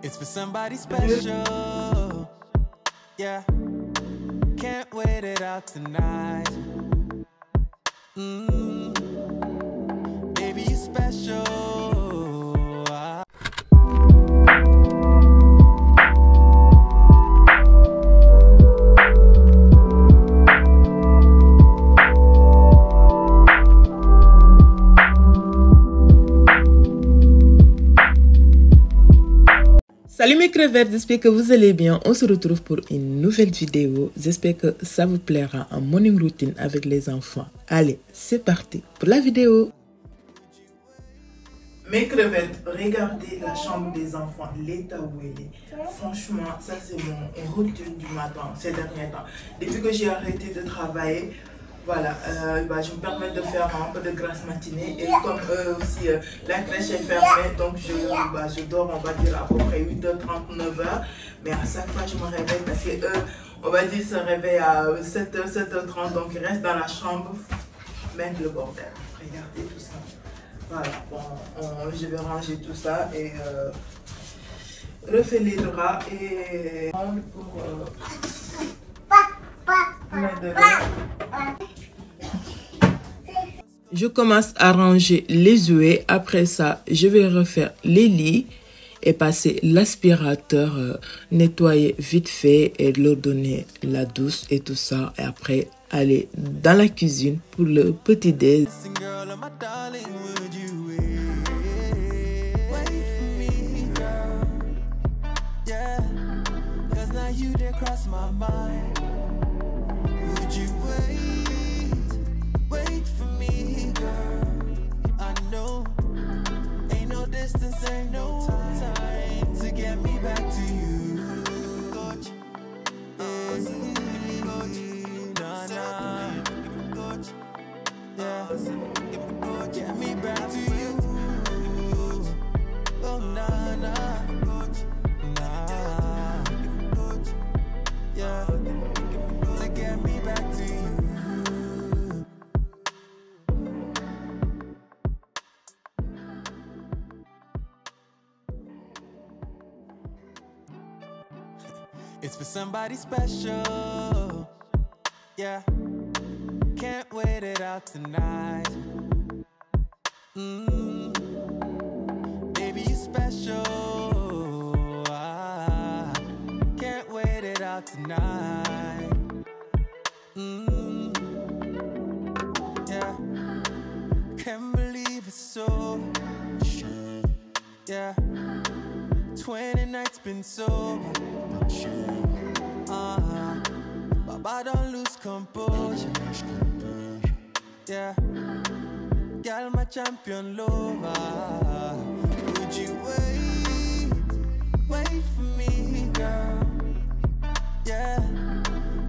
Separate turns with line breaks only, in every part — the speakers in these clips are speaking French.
It's for somebody special. Yeah. Can't wait it out tonight. Baby, you're special.
Salut mes crevettes, j'espère que vous allez bien. On se retrouve pour une nouvelle vidéo. J'espère que ça vous plaira, en morning routine avec les enfants. Allez, c'est parti pour la vidéo. Mes crevettes, regardez la chambre des enfants, l'état où elle est. Franchement, ça c'est mon routine du matin, ces derniers temps. Depuis que j'ai arrêté de travailler, voilà, je me permets de faire un peu de grasse matinée. Et comme aussi la crèche est fermée, donc je dors, on va dire, à peu près 8h30, 9h. Mais à chaque fois, je me réveille parce que on va dire, se réveillent à 7h, 7h30. Donc, ils restent dans la chambre, mettre le bordel. Regardez tout ça. Voilà, bon, je vais ranger tout ça et refaire les draps et pour je commence à ranger les jouets. Après ça, je vais refaire les lits et passer l'aspirateur, nettoyer vite fait et leur donner la douce et tout ça. Et après, aller dans la cuisine pour le petit déj.
Ain't no time to get me back to you. Coach, nah, coach, yeah, get me back to you. Oh, nah, coach, yeah, to get me back to you. It's for somebody special. Yeah. Can't wait it out tonight. Baby, you're special. Can't wait it out tonight. Yeah. Can't believe it's so. Yeah. 20 nights been sober. Baba don't lose composure. Yeah, girl, my champion lover. Would you wait for me, girl? Yeah,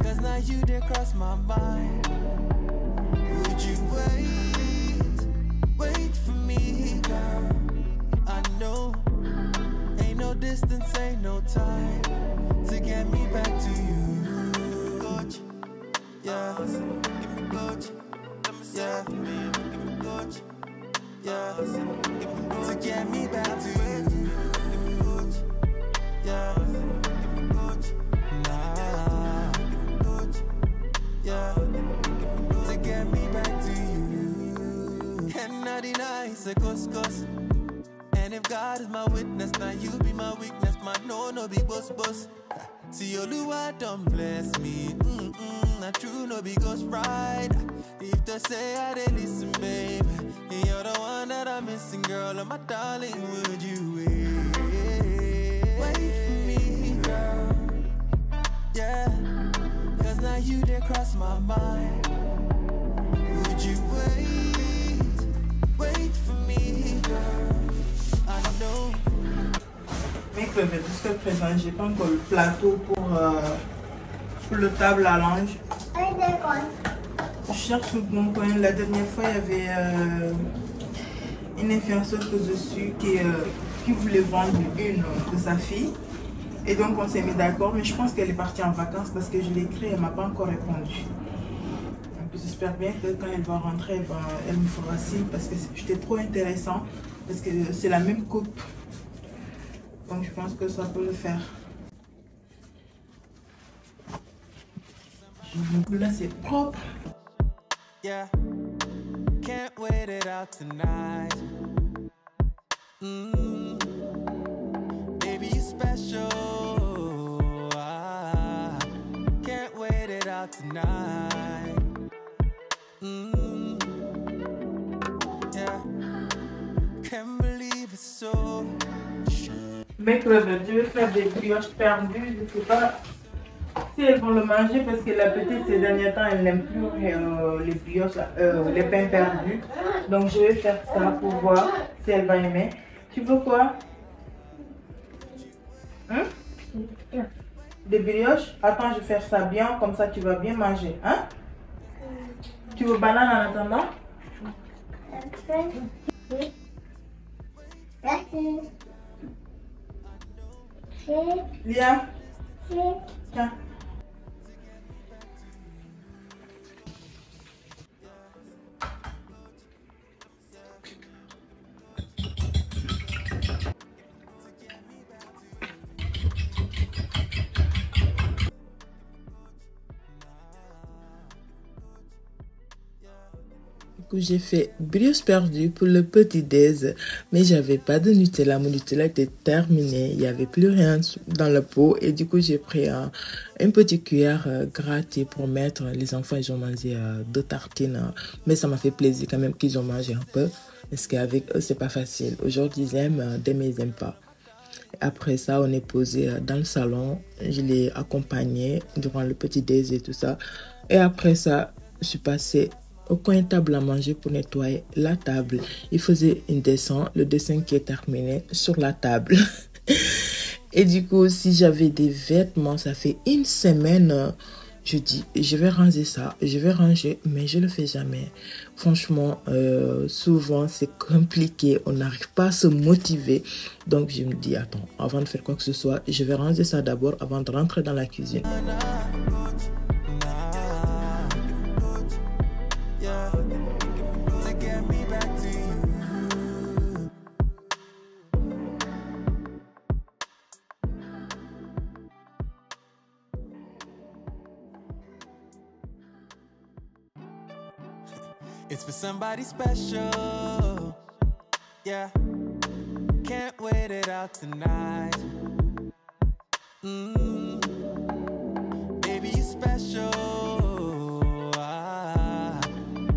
cause now you did cross my mind. Would you wait for me, girl? I know, ain't no distance, ain't no time to get me back to you, coach. Yeah, give me coach. Yeah, give me coach. Yeah, to get me back to you, coach. Yeah, give me coach. Nah, coach. Yeah, to get me back to you. Cannot deny it's a ghost. And if God is my witness, now you be my weakness. My no be boss. See Oluwa don't bless me. Not true, no be ghost right. If they say I didn't listen, babe, you're the one that I'm missing, girl. And my darling, would you wait for me, girl? Yeah, cause now you did cross my mind. Would you wait for me, girl? I know.
Mais jusqu'à présent, j'ai pas encore le plateau pour le table à linge. Je cherche mon coin. La dernière fois, il y avait une influenceuse dessus qui voulait vendre une de sa fille. Et donc, on s'est mis d'accord. Mais je pense qu'elle est partie en vacances parce que je l'ai écrit, elle m'a pas encore répondu. J'espère bien que quand elle va rentrer, elle me fera signe parce que c'était trop intéressant. Parce que c'est la même coupe. Donc je pense que ça peut le faire. Là c'est propre.
Yeah, can't wait it out tonight. Baby, you're special. Can't wait it out tonight. Yeah, can't believe it's so.
Mercredi, je vais faire des brioches perdues. Je sais pas si elles vont le manger parce que la petite ces derniers temps elle n'aime plus les brioches, les pains perdus. Donc je vais faire ça pour voir si elle va aimer. Tu veux quoi? Hein? Des brioches? Attends, je vais faire ça bien, comme ça tu vas bien manger. Hein? Tu veux banane en attendant? Liam? Tiens. J'ai fait brioche perdue pour le petit déj, mais j'avais pas de Nutella. Mon Nutella était terminé, il y avait plus rien dans le pot et du coup j'ai pris une petite cuillère grattée pour mettre. Les enfants ils ont mangé 2 tartines, mais ça m'a fait plaisir quand même qu'ils ont mangé un peu parce qu'avec eux c'est pas facile. Aujourd'hui ils aiment, demain ils aiment pas. Après ça on est posé dans le salon, je l'ai accompagné durant le petit déj et tout ça et après ça je suis passée au coin de table à manger pour nettoyer la table. Il faisait une dessin, le dessin qui est terminé sur la table. Et du coup, si j'avais des vêtements, ça fait une semaine, je dis, je vais ranger ça, je vais ranger, mais je le fais jamais. Franchement, souvent, c'est compliqué, on n'arrive pas à se motiver. Donc, je me dis, attends, avant de faire quoi que ce soit, je vais ranger ça d'abord avant de rentrer dans la cuisine.
It's for somebody special. Yeah, can't wait it out tonight. Baby, you're special.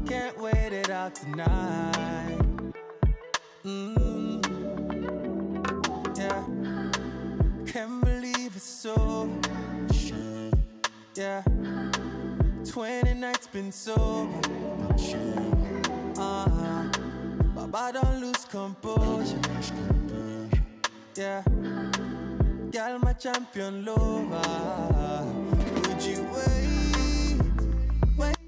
Can't wait it out tonight. Yeah, can't believe it's so. Yeah, 20 nights been so. Baba don't lose composure. Yeah, girl, my champion lover. Would you wait?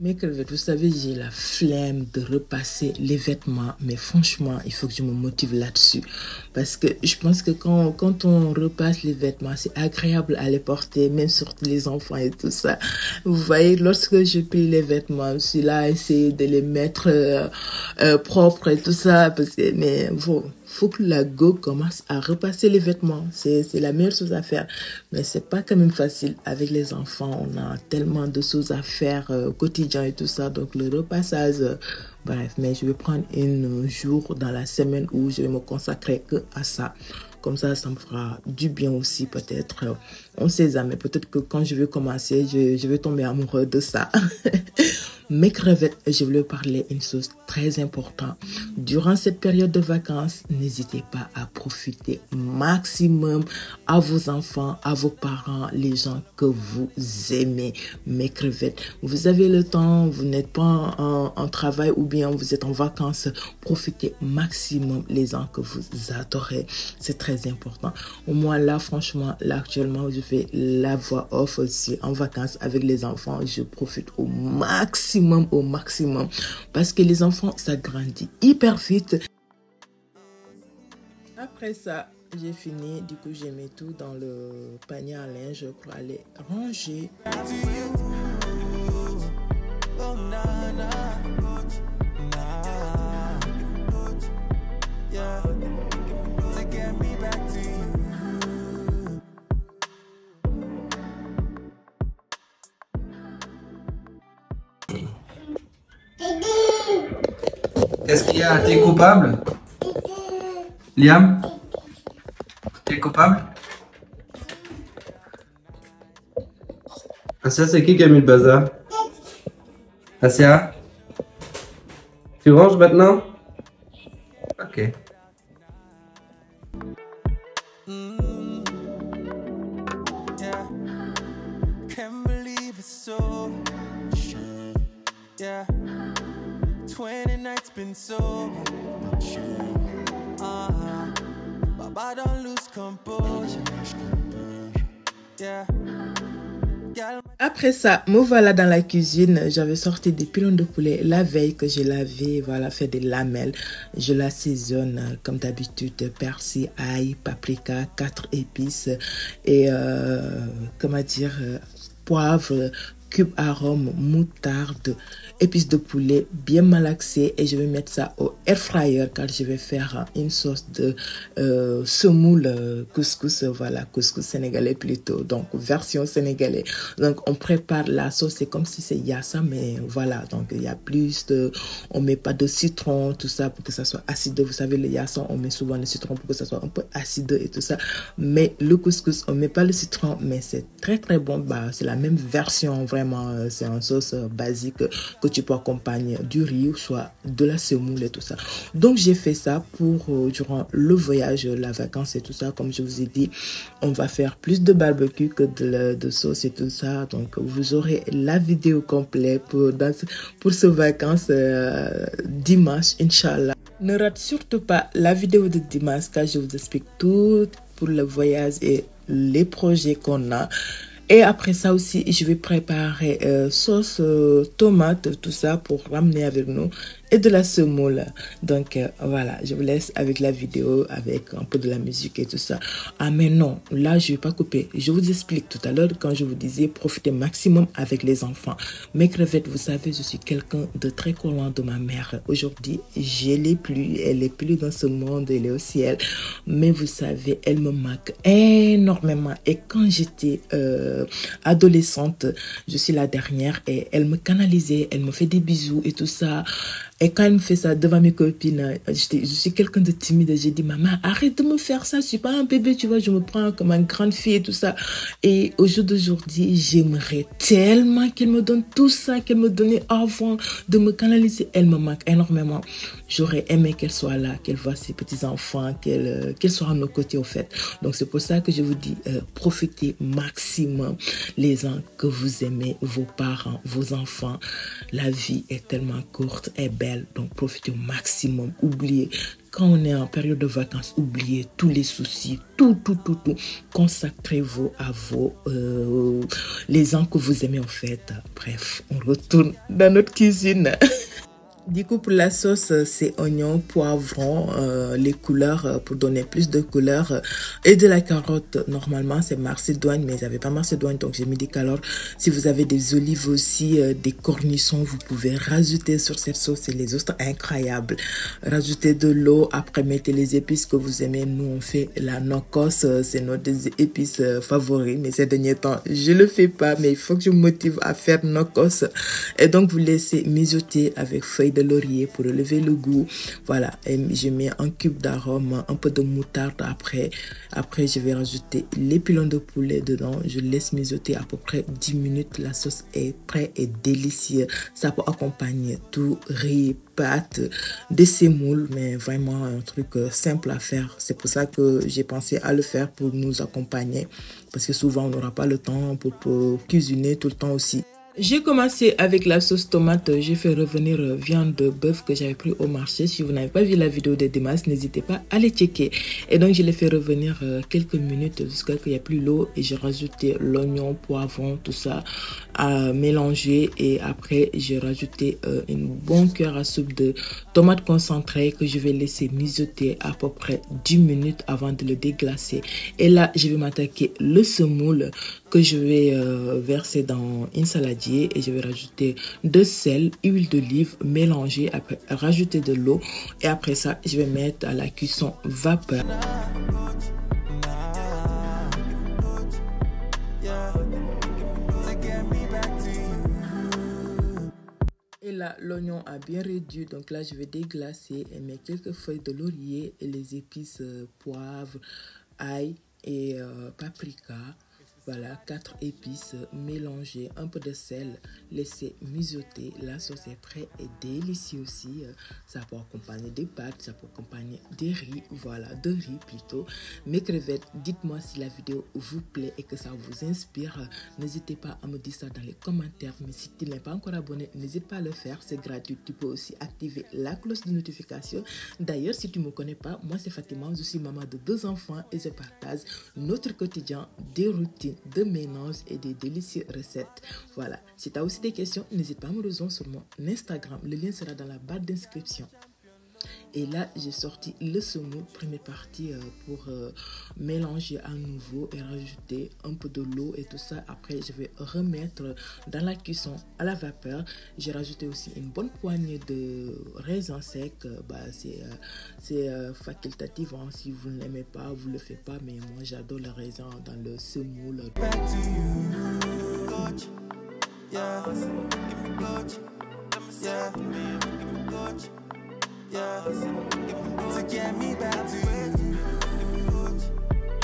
Mais que vous savez, j'ai la flemme de repasser les vêtements. Mais franchement, il faut que je me motive là-dessus. Parce que je pense que quand on repasse les vêtements, c'est agréable à les porter, même surtout les enfants et tout ça. Vous voyez, lorsque je plie les vêtements, je suis là à essayer de les mettre propres et tout ça. Parce que, mais faut que la go commence à repasser les vêtements. C'est la meilleure chose à faire. Mais c'est pas quand même facile. Avec les enfants, on a tellement de choses à faire au quotidien et tout ça. Donc le repassage, bref. Mais je vais prendre un jour dans la semaine où je vais me consacrer que à ça. Comme ça, ça me fera du bien aussi peut-être. On sait jamais. Peut-être que quand je vais commencer, je vais tomber amoureux de ça. Mes crevettes, je voulais parler une chose très importante. Durant cette période de vacances, n'hésitez pas à profiter maximum à vos enfants, à vos parents, les gens que vous aimez. Mes crevettes, vous avez le temps, vous n'êtes pas en travail ou bien vous êtes en vacances. Profitez maximum les gens que vous adorez. C'est très important. Au moins là, franchement, là actuellement, je fais la voix off aussi en vacances avec les enfants. Je profite au maximum parce que les enfants ça grandit hyper vite. Après ça j'ai fini, du coup j'ai mis tout dans le panier à linge pour aller ranger.
Qu'est-ce qu'il y a? T'es coupable? Liam? T'es coupable? Asia, c'est qui a mis le bazar? Asia? Tu ranges maintenant? Ok.
Yeah, can't believe it's so. Yeah, 20 nights been so. Baba don't lose composure. Yeah.
Après ça, me voilà dans la cuisine. J'avais sorti des pilons de poulet la veille que j'ai lavé, voilà, fait des lamelles. Je l'assaisonne comme d'habitude, persil, ail, paprika, 4 épices et comment dire, poivre, cube arôme, moutarde, épices de poulet bien malaxées et je vais mettre ça au air fryer car je vais faire une sauce de semoule couscous, voilà, couscous sénégalais plutôt, donc version sénégalaise. Donc on prépare la sauce, c'est comme si c'est yassa mais voilà, donc il y a plus de, on met pas de citron, tout ça pour que ça soit acide. Vous savez le yassa on met souvent le citron pour que ça soit un peu acide et tout ça, mais le couscous on met pas le citron mais c'est très très bon. Bah c'est la même version vraiment. C'est une sauce basique que tu peux accompagner du riz ou soit de la semoule et tout ça. Donc j'ai fait ça pour durant le voyage, la vacance et tout ça. Comme je vous ai dit, on va faire plus de barbecue que de sauce et tout ça. Donc vous aurez la vidéo complète pour ce vacances dimanche, Inch'Allah. Ne rate surtout pas la vidéo de dimanche car je vous explique tout pour le voyage et les projets qu'on a. Et après ça aussi, je vais préparer sauce tomate, tout ça pour ramener avec nous et de la semoule. Donc voilà, je vous laisse avec la vidéo, avec un peu de la musique et tout ça. Ah mais non, là je vais pas couper. Je vous explique tout à l'heure quand je vous disais profitez maximum avec les enfants. Mes crevettes, vous savez, je suis quelqu'un de très collant de ma mère. Aujourd'hui, je l'ai plus, elle est plus dans ce monde, elle est au ciel. Mais vous savez, elle me manque énormément. Et quand j'étais adolescente, je suis la dernière et elle me canalisait, elle me fait des bisous et tout ça. Et quand elle me fait ça devant mes copines, je suis quelqu'un de timide. J'ai dit, maman, arrête de me faire ça. Je suis pas un bébé, tu vois. Je me prends comme une grande fille et tout ça. Et au jour d'aujourd'hui, j'aimerais tellement qu'elle me donne tout ça qu'elle me donnait avant de me canaliser. Elle me manque énormément. J'aurais aimé qu'elle soit là, qu'elle voit ses petits-enfants, qu'elle soit à nos côtés au fait. Donc c'est pour ça que je vous dis, profitez maximum les gens que vous aimez, vos parents, vos enfants. La vie est tellement courte et belle, donc profitez au maximum. Oubliez, quand on est en période de vacances, oubliez tous les soucis, tout. Consacrez-vous à les gens que vous aimez en fait. Bref, on retourne dans notre cuisine. Du coup, pour la sauce, c'est oignon, poivron, les couleurs pour donner plus de couleurs et de la carotte. Normalement, c'est macédoine, mais j'avais pas macédoine, donc j'ai mis des carottes. Si vous avez des olives aussi, des cornichons, vous pouvez rajouter sur cette sauce. Et les autres, incroyables. Rajoutez de l'eau, après mettez les épices que vous aimez. Nous, on fait la nokos, c'est notre épice favori, mais ces derniers temps, je le fais pas, mais il faut que je me motive à faire nokos. Et donc, vous laissez mijoter avec feuilles de laurier pour relever le goût. Voilà, et je mets un cube d'arôme, un peu de moutarde après. Après, je vais rajouter les pilons de poulet dedans. Je laisse mijoter à peu près 10 minutes. La sauce est prête et délicieuse. Ça peut accompagner tout, riz, pâtes, des semoules, mais vraiment un truc simple à faire. C'est pour ça que j'ai pensé à le faire pour nous accompagner. Parce que souvent, on n'aura pas le temps pour cuisiner tout le temps aussi. J'ai commencé avec la sauce tomate. J'ai fait revenir viande de bœuf que j'avais pris au marché. Si vous n'avez pas vu la vidéo de Dimas, n'hésitez pas à les checker. Et donc, je l'ai fait revenir quelques minutes jusqu'à qu'il n'y ait plus l'eau. Et j'ai rajouté l'oignon, poivron, tout ça à mélanger. Et après, j'ai rajouté une bonne cuillère à soupe de tomates concentrées que je vais laisser mijoter à peu près 10 minutes avant de le déglacer. Et là, je vais m'attaquer le semoule que je vais verser dans une saladier et je vais rajouter de sel, huile d'olive, mélanger, après rajouter de l'eau et après ça, je vais mettre à la cuisson vapeur. Et là,
là, l'oignon a bien réduit. Donc là, je vais déglacer et mettre quelques feuilles de laurier et les épices poivre, ail et paprika. Voilà, 4 épices mélangées, un peu de sel, laisser mijoter. La sauce est prête et délicieuse aussi. Ça peut accompagner des pâtes, ça peut accompagner des riz, voilà, de riz plutôt. Mes crevettes, dites-moi si la vidéo vous plaît et que ça vous inspire. N'hésitez pas à me dire ça dans les commentaires. Mais si tu n'es pas encore abonné, n'hésite pas à le faire, c'est gratuit. Tu peux aussi activer la cloche de notification. D'ailleurs, si tu ne me connais pas, moi c'est Fatima, je suis maman de 2 enfants et je partage notre quotidien, des routines, de mélange et des délicieuses recettes. Voilà, si tu as aussi des questions, n'hésite pas à me rejoindre sur mon Instagram. Le lien sera dans la barre d'inscription. Et là, j'ai sorti le semoule, première partie pour mélanger à nouveau et rajouter un peu de l'eau et tout ça. Après, je vais remettre dans la cuisson à la vapeur. J'ai rajouté aussi une bonne poignée de raisins secs. C'est facultatif, hein. Si vous ne l'aimez pas, vous ne le faites pas. Mais moi, j'adore le raisin dans le semoule.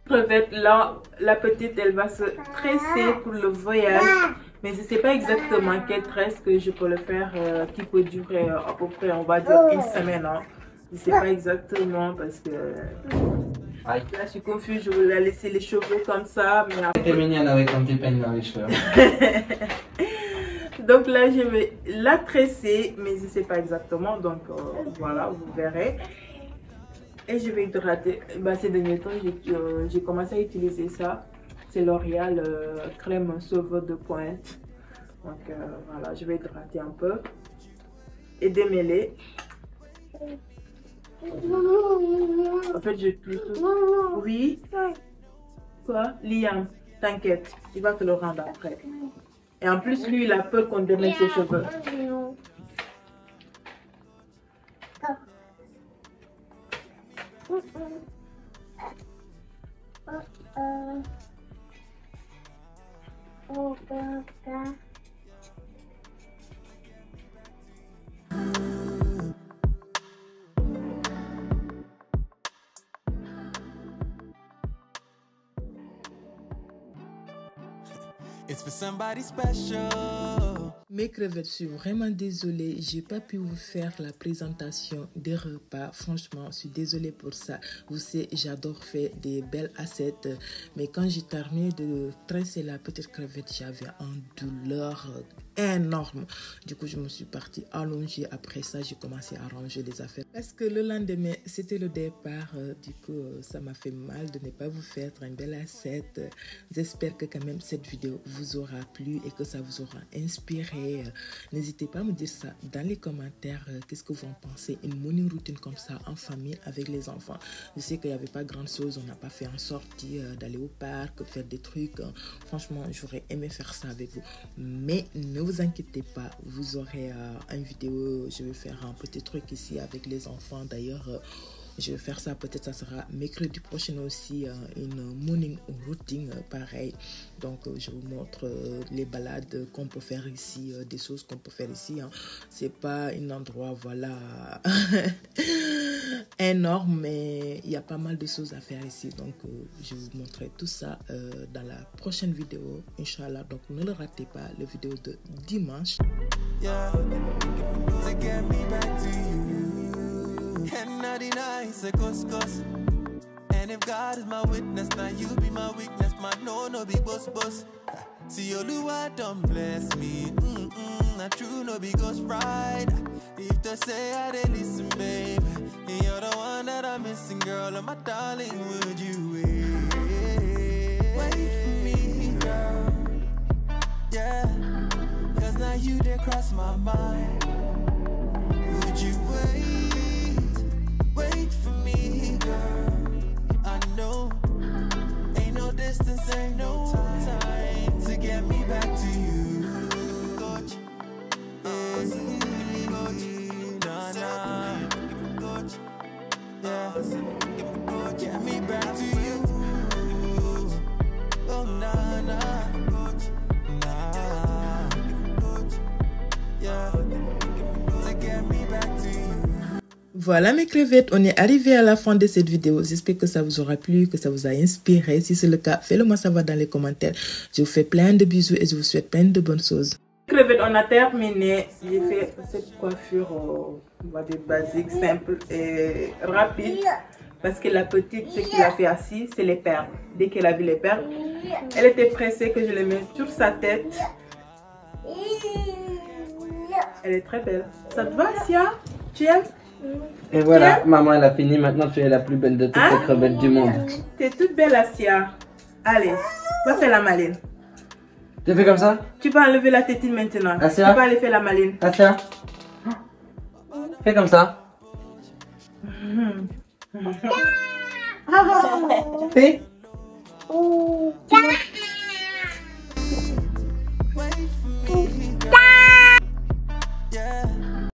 Crevette, là, la petite, elle va se tresser pour le voyage. Mais je ne sais pas exactement quelle tresse que je peux le faire, qui peut durer à peu près, on va dire, 1 semaine. Hein. Je ne sais pas exactement parce que là, je suis confuse. Je voulais laisser les cheveux comme ça. Mais après...
T'es mignonne avec ton petit peigne dans les cheveux.
Donc là, je vais la tresser, mais je ne sais pas exactement. Donc voilà, vous verrez. Et je vais hydrater. Ces derniers temps, j'ai commencé à utiliser ça. C'est L'Oréal crème sauveur de pointe. Donc voilà, je vais hydrater un peu. Et démêler. En fait, je touche tout. Oui. Quoi? Liam, t'inquiète. Il va te le rendre après. Et en plus, lui, il a peur qu'on démêle ses cheveux.
It's for somebody special.
Mes crevettes, je suis vraiment désolée, j'ai pas pu vous faire la présentation des repas. Franchement, je suis désolée pour ça. Vous savez, j'adore faire des belles assiettes, mais quand j'ai terminé de tresser la petite crevette, j'avais une douleur énorme. Du coup, je me suis partie allonger. Après ça, j'ai commencé à ranger les affaires. Parce que le lendemain, c'était le départ. Du coup, ça m'a fait mal de ne pas vous faire une belle assiette. J'espère que quand même cette vidéo vous aura plu et que ça vous aura inspiré. N'hésitez pas à me dire ça dans les commentaires. Qu'est-ce que vous en pensez? Une morning routine comme ça en famille avec les enfants. Je sais qu'il n'y avait pas grand chose. On n'a pas fait en sortie d'aller au parc, faire des trucs. Franchement, j'aurais aimé faire ça avec vous. Mais ne vous inquiétez pas, vous aurez une vidéo. Je vais faire un petit truc ici avec les enfants. D'ailleurs, je vais faire ça, peut-être ça sera mercredi prochain aussi, une morning routine pareil. Donc je vous montre les balades qu'on peut faire ici, des choses qu'on peut faire ici. Hein. C'est pas un endroit, voilà, énorme, mais il y a pas mal de choses à faire ici. Donc je vous montrerai tout ça dans la prochaine vidéo, Inch'Allah. Donc ne le ratez pas, la vidéo de dimanche.
Yeah, to get me back to you. And I deny it's a couscous. And if God is my witness, now you be my weakness. My no be bus. See Oluwa don't bless me. Not true, no be ghost ride. If they say I didn't listen, babe, you're the one that I'm missing, girl. And my darling, would you wait for me, girl? Yeah, cause now you did cross my mind. Would you wait for me, girl? I know, ain't no distance, ain't no time to get me back to you. Coach, yeah, get me back to you.
Voilà mes crevettes, on est arrivé à la fin de cette vidéo. J'espère que ça vous aura plu, que ça vous a inspiré. Si c'est le cas, faites-le moi savoir dans les commentaires. Je vous fais plein de bisous et je vous souhaite plein de bonnes choses. Crevettes, on a terminé. J'ai fait cette coiffure, on va dire basique, simple et rapide. Parce que la petite, ce qu'il a fait assis, c'est les perles. Dès qu'elle a vu les perles, elle était pressée que je les mette sur sa tête. Elle est très belle. Ça te va, Sia? Tu aimes?
Et voilà, maman elle a fini, maintenant tu es la plus belle de toutes les crevettes du monde.
Tu es toute belle, Asia. Allez, va faire la maline.
Tu fais comme ça?
Tu peux enlever la tétine maintenant.
Asia?
Tu peux aller faire la maline.
Asia? Fais comme ça. Fais.